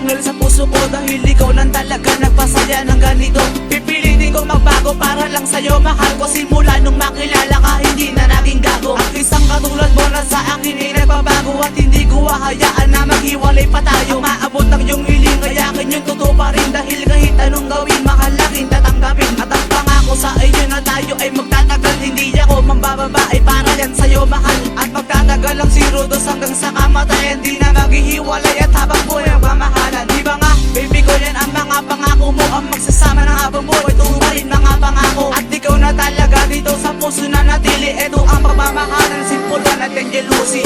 nagparangal sa puso ko, dahil ikaw lang talaga nagpasaya ng ganito. Pipilitin kong magbago para lang sa'yo, mahal ko. Simula nung makilala ka, hindi na naging gago. Ang isang katulad mo na sa akin ay nagpabago, at hindi ko hahayaan na maghiwalay pa tayo. Maabot ang iyong hiling, kaya akin yung totoo pa rin. Dahil kahit anong gawin, mahal laging tatanggapin. At ang pangako sa iyo na tayo ay magtatagal, hindi ako mambababa, ay para yan sa'yo, mahal. At magtatagal ang 02 hanggang sa kamatayan, di na maghihiwalay at habang buhay ang pamahalan. Di ba nga, baby ko, yan ang mga pangako mo, ang magsasama ng habang buhay, tumarin mga pangako. At ikaw na talaga dito sa puso na natili, eto ang pagmamahalan, simple one at Angel Lucy.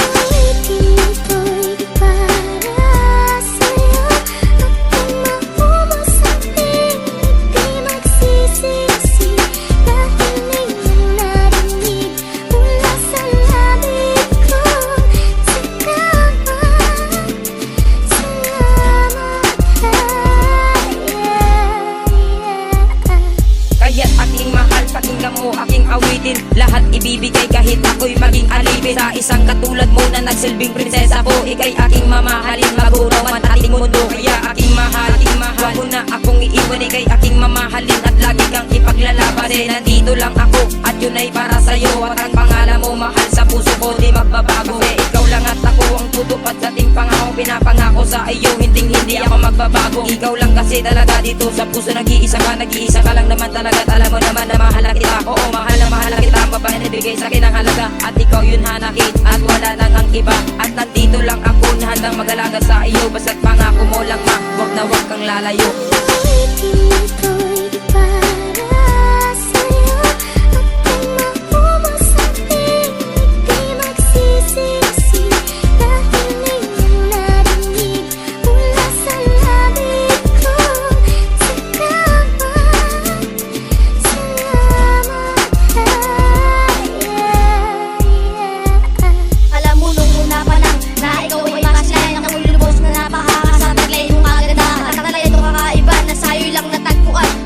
Aking awitin, lahat ibibigay kahit ako'y maging alipin. Sa isang katulad mo na nagsilbing prinsesa ko, ika'y aking mamahalin, maguraw man ating mundo. Kaya aking mahal, wag mo na akong iiwan, ika'y aking mamahalin at lagi kang ipaglalaban. Nandito lang ako at yun ay para sa'yo, at ang pangalan mo mahal sa puso ko di magbabago. Ikaw lang at ako ang tutupad sa ating pangako, pinapangako sa iyo, hindi ako magbabago. Ikaw lang kasi talaga dito sa puso, nag-iisa ka lang naman talaga. Alam mo naman na mahal kita, oo mahal na kita. Ang babae na bigay sa'kin ang halaga, at ikaw yun hanakit at wala nang ang iba. At nandito lang ako na handang mag-alaga sa iyo, basta't pangako mo lang ma, wag na wag kang lalayo. Sa'yo lang natagpuan.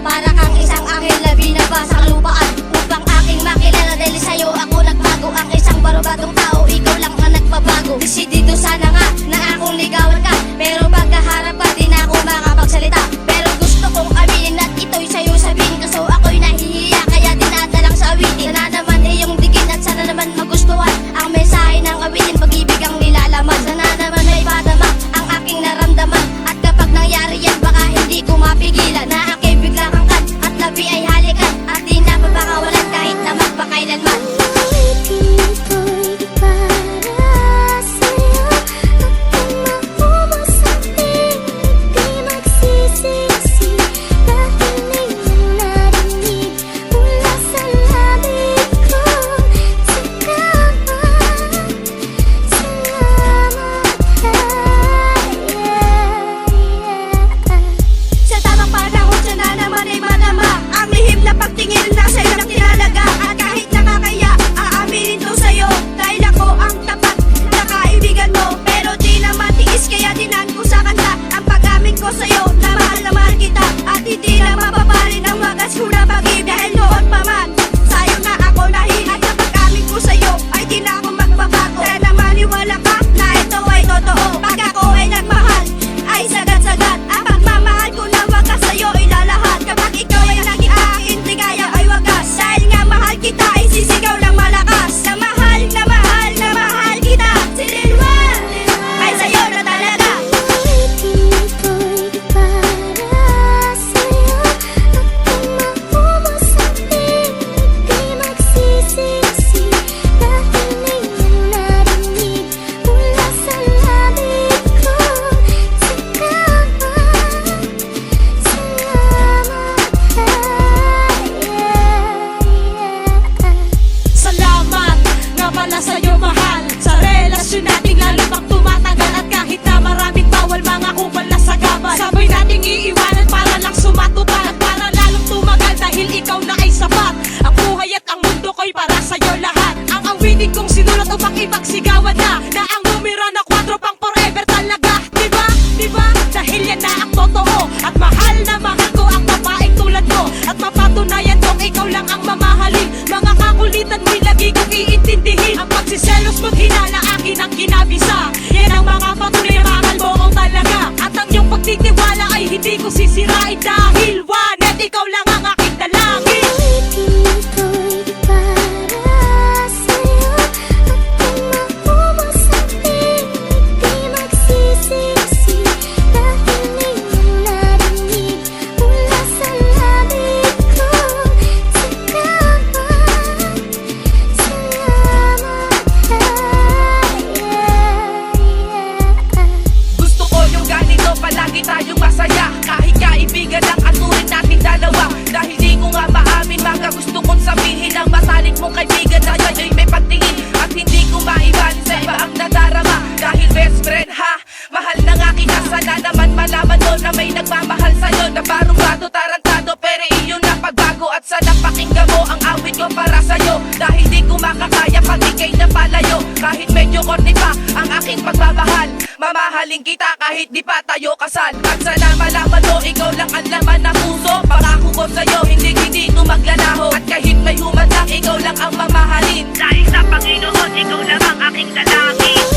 mamahalin kita kahit di pa tayo kasal. At sana malaman mo, ikaw lang ang laman ng puso. Pangako ko sa'yo, hindi ito maglalaho. At kahit may humatak, ikaw lang ang mamahalin. Dahil sa Panginoon, ikaw lang ang aking lalaki.